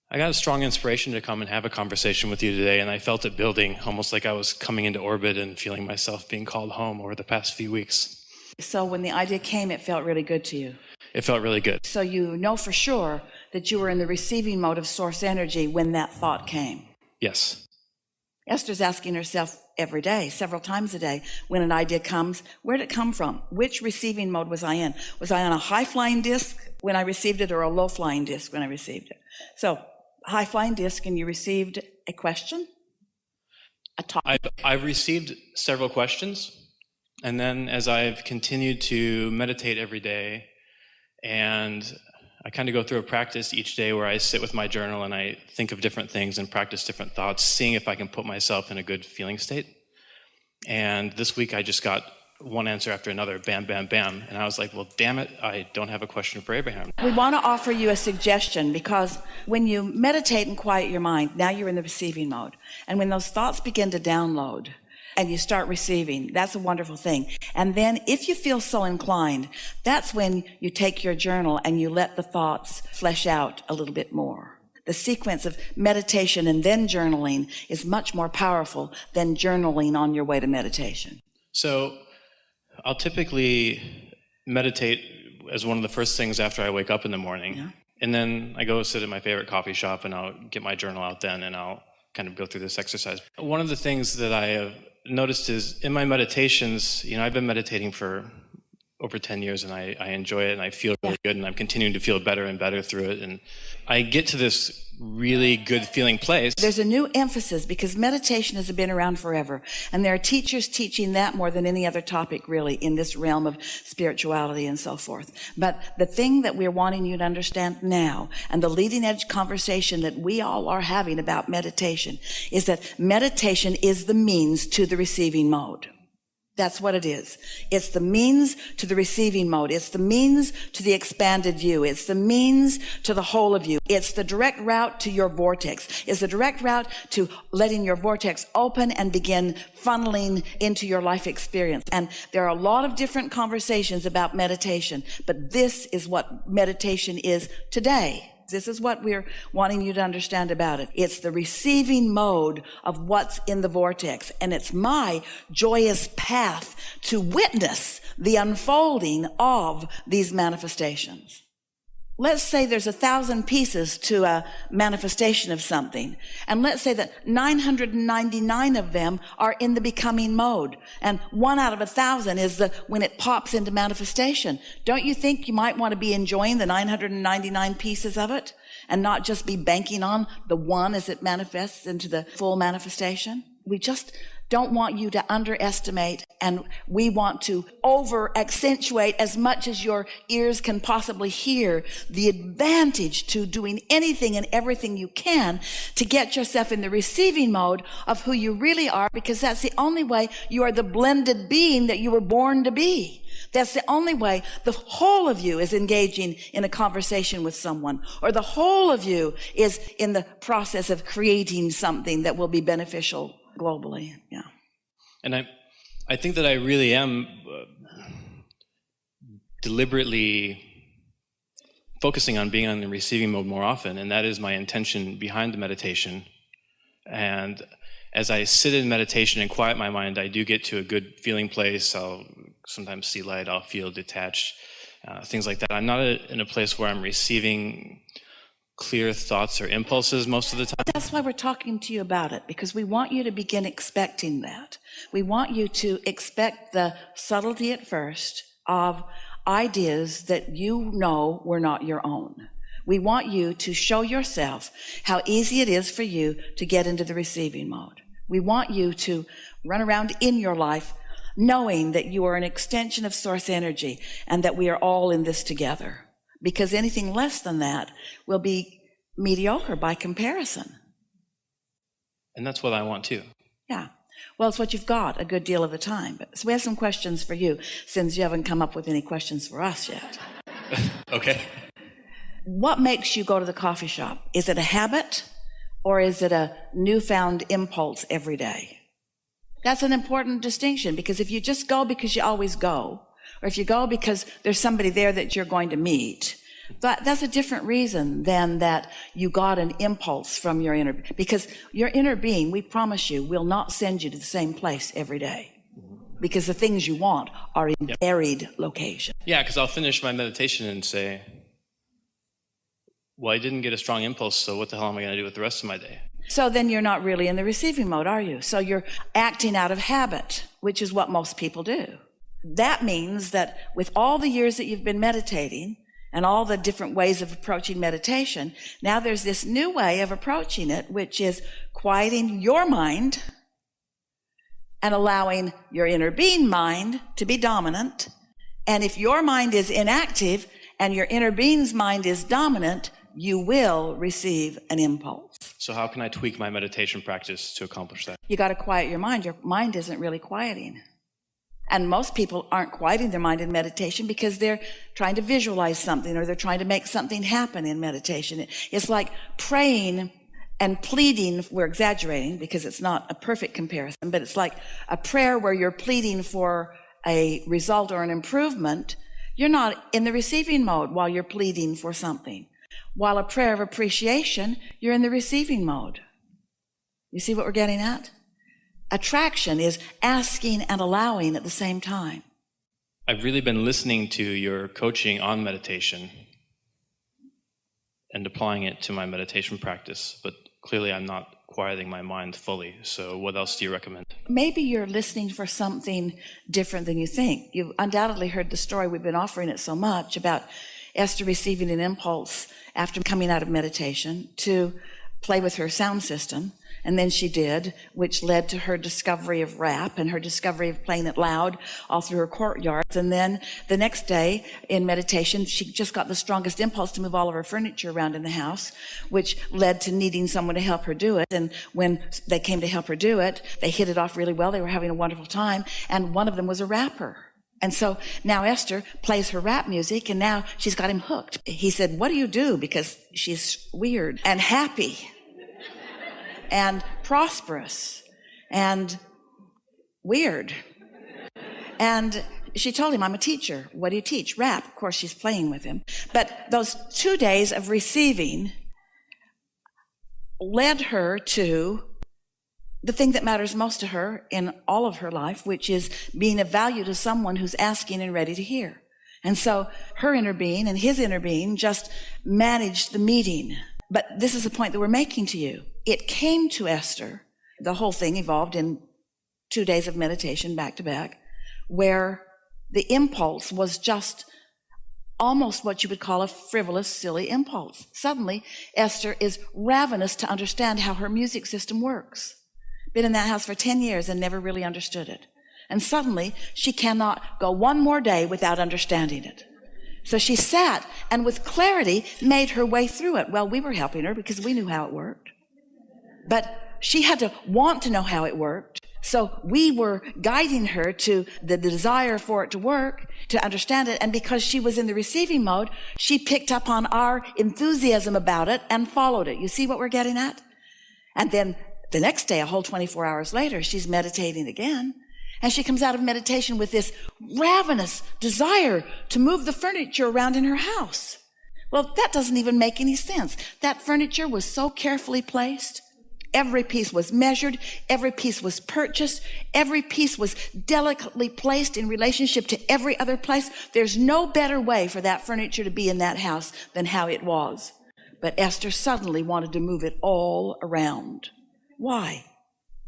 I got a strong inspiration to come and have a conversation with you today, and I felt it building, almost like I was coming into orbit and feeling myself being called home over the past few weeks. So when the idea came, it felt really good to you. It felt really good. So you know for sure that you were in the receiving mode of source energy when that thought came. Yes. Esther's asking herself every day, several times a day, when an idea comes, where did it come from? Which receiving mode was I in? Was I on a high-flying disc when I received it or a low-flying disc when I received it? So, high-flying disc, and you received a question? A topic? I've received several questions, and then as I've continued to meditate every day, and I kind of go through a practice each day where I sit with my journal and I think of different things and practice different thoughts, seeing if I can put myself in a good feeling state. And this week I just got one answer after another, bam, bam, bam. And I was like, well, damn it, I don't have a question for Abraham. We want to offer you a suggestion, because when you meditate and quiet your mind, now you're in the receiving mode. And when those thoughts begin to download and you start receiving, that's a wonderful thing. And then if you feel so inclined, that's when you take your journal and you let the thoughts flesh out a little bit more. The sequence of meditation and then journaling is much more powerful than journaling on your way to meditation. So I'll typically meditate as one of the first things after I wake up in the morning. Yeah. And then I go sit at my favorite coffee shop and I'll get my journal out then and I'll kind of go through this exercise. One of the things that I have noticed is in my meditations, I've been meditating for over 10 years and I enjoy it and I feel really good and I'm continuing to feel better and better through it. And I get to this really good feeling place. There's a new emphasis because meditation has been around forever. And there are teachers teaching that more than any other topic really in this realm of spirituality and so forth. But the thing that we're wanting you to understand now, and the leading edge conversation that we all are having about meditation, is that meditation is the means to the receiving mode. That's what it is. It's the means to the receiving mode. It's the means to the expanded view. It's the means to the whole of you. It's the direct route to your vortex. It's the direct route to letting your vortex open and begin funneling into your life experience. And there are a lot of different conversations about meditation, but this is what meditation is today. This is what we're wanting you to understand about it. It's the receiving mode of what's in the vortex. And it's my joyous path to witness the unfolding of these manifestations. Let's say there's 1,000 pieces to a manifestation of something. And let's say that 999 of them are in the becoming mode. And 1 out of 1,000 is when it pops into manifestation. Don't you think you might want to be enjoying the 999 pieces of it and not just be banking on the one as it manifests into the full manifestation? We just don't want you to underestimate, and we want to over accentuate as much as your ears can possibly hear the advantage to doing anything and everything you can to get yourself in the receiving mode of who you really are, because that's the only way you are the blended being that you were born to be. That's the only way the whole of you is engaging in a conversation with someone, or the whole of you is in the process of creating something that will be beneficial globally. Yeah. And I think that I really am deliberately focusing on being on the receiving mode more often, and that is my intention behind the meditation. And as I sit in meditation and quiet my mind, I do get to a good feeling place. I'll sometimes see light, I'll feel detached, things like that. I'm not in a place where I'm receiving clear thoughts or impulses most of the time. That's why we're talking to you about it, because we want you to begin expecting that. We want you to expect the subtlety at first of ideas that you know were not your own. We want you to show yourself how easy it is for you to get into the receiving mode. We want you to run around in your life knowing that you are an extension of source energy and that we are all in this together. Because anything less than that will be mediocre by comparison. And that's what I want too. Yeah. Well, it's what you've got a good deal of the time. So we have some questions for you, since you haven't come up with any questions for us yet. Okay. What makes you go to the coffee shop? Is it a habit, or is it a newfound impulse every day? That's an important distinction, because if you just go because you always go, or if you go because there's somebody there that you're going to meet, That's a different reason than that you got an impulse from your inner, because your inner being, we promise you, will not send you to the same place every day. Because the things you want are in buried location. Yeah, because I'll finish my meditation and say, well, I didn't get a strong impulse, so what the hell am I going to do with the rest of my day? So then you're not really in the receiving mode, are you? So you're acting out of habit, which is what most people do. That means that with all the years that you've been meditating and all the different ways of approaching meditation, now there's this new way of approaching it, which is quieting your mind and allowing your inner being mind to be dominant. And if your mind is inactive and your inner being's mind is dominant, you will receive an impulse. So how can I tweak my meditation practice to accomplish that? You got to quiet your mind. Your mind isn't really quieting. And most people aren't quieting their mind in meditation because they're trying to visualize something or they're trying to make something happen in meditation. It's like praying and pleading. We're exaggerating because it's not a perfect comparison, but it's like a prayer where you're pleading for a result or an improvement. You're not in the receiving mode while you're pleading for something. While a prayer of appreciation, you're in the receiving mode. You see what we're getting at? Attraction is asking and allowing at the same time. I've really been listening to your coaching on meditation and applying it to my meditation practice, but clearly I'm not quieting my mind fully. So what else do you recommend? Maybe you're listening for something different than you think. You've undoubtedly heard the story, we've been offering it so much, about Esther receiving an impulse after coming out of meditation to play with her sound system. And then she did, which led to her discovery of rap and her discovery of playing it loud all through her courtyards. And then the next day in meditation, she just got the strongest impulse to move all of her furniture around in the house, which led to needing someone to help her do it. And when they came to help her do it, they hit it off really well. They were having a wonderful time. And one of them was a rapper. And so now Esther plays her rap music, and now she's got him hooked. He said, what do you do? Because she's weird and happy and prosperous and weird. And she told him, I'm a teacher. What do you teach? Rap. Of course, she's playing with him. But those 2 days of receiving led her to the thing that matters most to her in all of her life, which is being of value to someone who's asking and ready to hear. And so her inner being and his inner being just managed the meeting. But this is the point that we're making to you. It came to Esther. The whole thing evolved in 2 days of meditation back to back, where the impulse was just almost what you would call a frivolous, silly impulse. Suddenly, Esther is ravenous to understand how her music system works. Been in that house for 10 years and never really understood it. And suddenly, she cannot go one more day without understanding it. So she sat and with clarity made her way through it. Well, we were helping her because we knew how it worked. But she had to want to know how it worked. So we were guiding her to the desire for it to work, to understand it. And because she was in the receiving mode, she picked up on our enthusiasm about it and followed it. You see what we're getting at? And then the next day, a whole 24 hours later, she's meditating again. And she comes out of meditation with this ravenous desire to move the furniture around in her house. Well, that doesn't even make any sense. That furniture was so carefully placed. Every piece was measured. Every piece was purchased. Every piece was delicately placed in relationship to every other place. There's no better way for that furniture to be in that house than how it was. But Esther suddenly wanted to move it all around. Why?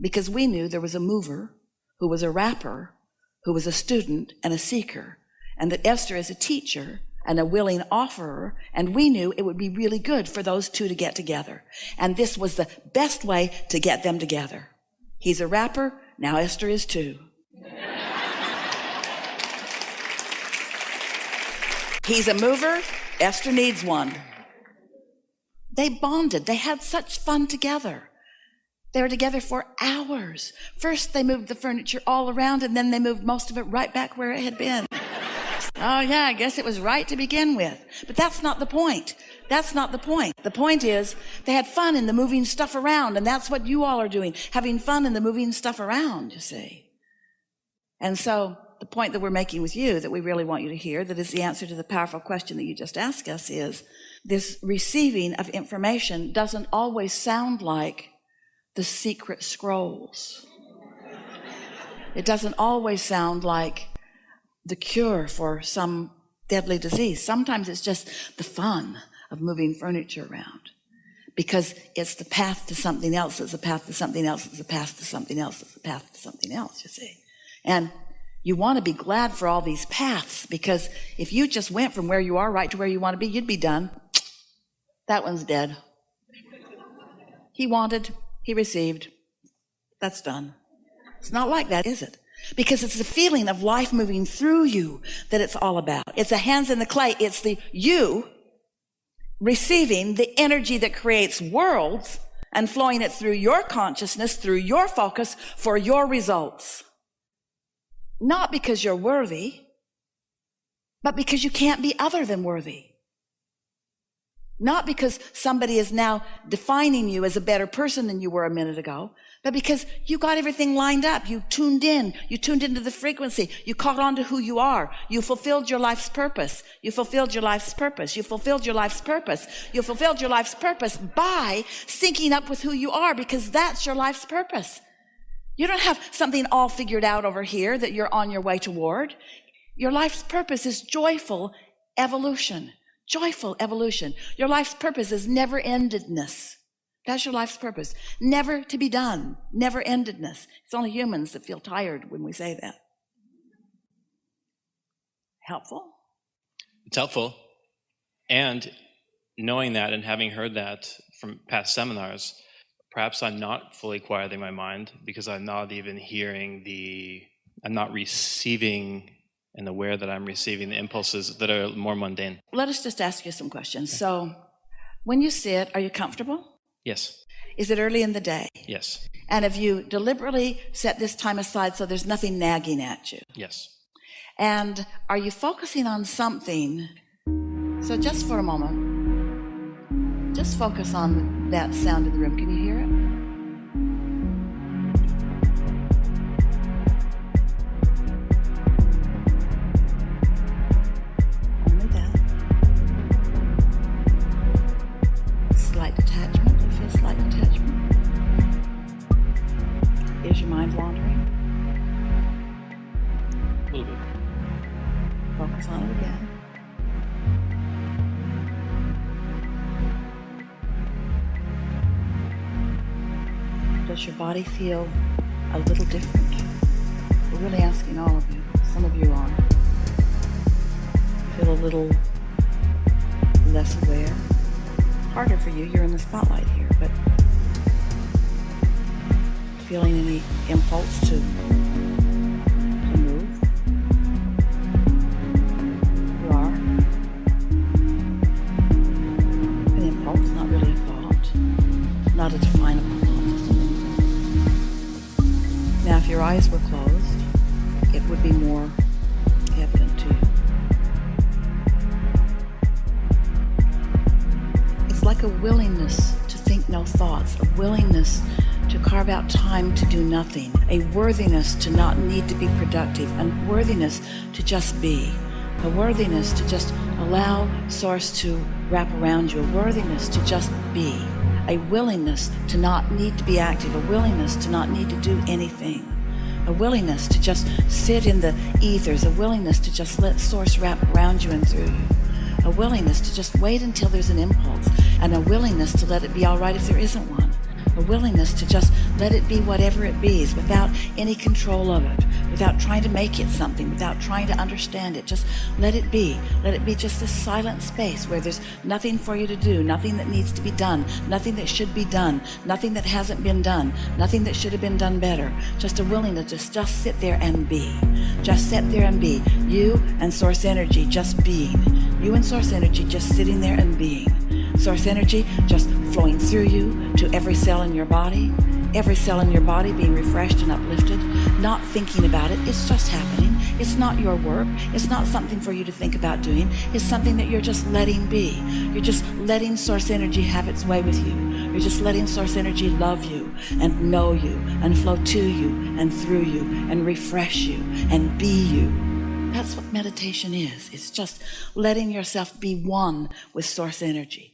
Because we knew there was a mover who was a rapper, who was a student and a seeker, and that Esther is a teacher and a willing offerer, and we knew it would be really good for those two to get together. And this was the best way to get them together. He's a rapper, now Esther is too. He's a mover, Esther needs one. They bonded, they had such fun together. They were together for hours. First, they moved the furniture all around, and then they moved most of it right back where it had been. Oh, yeah, I guess it was right to begin with. But that's not the point. That's not the point. The point is they had fun in the moving stuff around, and that's what you all are doing, having fun in the moving stuff around, you see. And so the point that we're making with you that we really want you to hear, that is the answer to the powerful question that you just asked us, is this receiving of information doesn't always sound like the secret scrolls. It doesn't always sound like the cure for some deadly disease. Sometimes it's just the fun of moving furniture around, because it's the path to something else. It's the path to something else. It's the path to something else. It's the path to something else, you see. And you want to be glad for all these paths, because if you just went from where you are right to where you want to be, you'd be done. That one's dead. He wanted, he received. That's done. It's not like that, is it? Because it's the feeling of life moving through you that it's all about. It's the hands in the clay. It's the you receiving the energy that creates worlds and flowing it through your consciousness, through your focus for your results. Not because you're worthy, but because you can't be other than worthy. Not because somebody is now defining you as a better person than you were a minute ago, but because you got everything lined up. You tuned into the frequency. You caught on to who you are. You fulfilled your life's purpose. You fulfilled your life's purpose. You fulfilled your life's purpose. You fulfilled your life's purpose by syncing up with who you are, because that's your life's purpose. You don't have something all figured out over here that you're on your way toward. Your life's purpose is joyful evolution. Joyful evolution. Your life's purpose is never-endedness. That's your life's purpose. Never to be done. Never-endedness. It's only humans that feel tired when we say that. Helpful? It's helpful. And knowing that and having heard that from past seminars, perhaps I'm not fully quieting my mind because I'm not even I'm not receiving and aware that I'm receiving the impulses that are more mundane. Let us just ask you some questions. So, when you sit, are you comfortable? Yes. Is it early in the day? Yes. And have you deliberately set this time aside so there's nothing nagging at you? Yes. And are you focusing on something? So just for a moment, just focus on that sound in the room. Can you hear it? Only that. Slight detachment. You feel slight detachment? Is your mind wandering? A little bit. Focus on it again. Does your body feel a little different? We're really asking all of you. Some of you are. Feel a little less aware. Harder for you. You're in the spotlight here, but feeling any impulse to move? You are. An impulse, not really a thought. Not a definable thought. Now, if your eyes were closed, it would be more evident to you. It's like a willingness to think no thoughts, a willingness to carve out time to do nothing, a worthiness to not need to be productive, a worthiness to just be, a worthiness to just allow Source to wrap around you, a worthiness to just be, a willingness to not need to be active, a willingness to not need to do anything, a willingness to just sit in the ethers, a willingness to just let Source wrap around you and through you, a willingness to just wait until there's an impulse, and a willingness to let it be all right if there isn't one, a willingness to just let it be whatever it be without any control of it, without trying to make it something, without trying to understand it. Just let it be. Let it be just this silent space where there's nothing for you to do, nothing that needs to be done, nothing that should be done, nothing that hasn't been done, nothing that should have been done better. Just a willingness to just sit there and be. Just sit there and be. You and Source Energy just being. You and Source Energy just sitting there and being. Source Energy just flowing through you to every cell in your body being refreshed and uplifted. not thinking about it. It's just happening. It's not your work. It's not something for you to think about doing. It's something that you're just letting be. You're just letting source energy have its way with you. You're just letting source energy love you and know you and flow to you and through you and refresh you and be you. That's what meditation is. It's just letting yourself be one with source energy.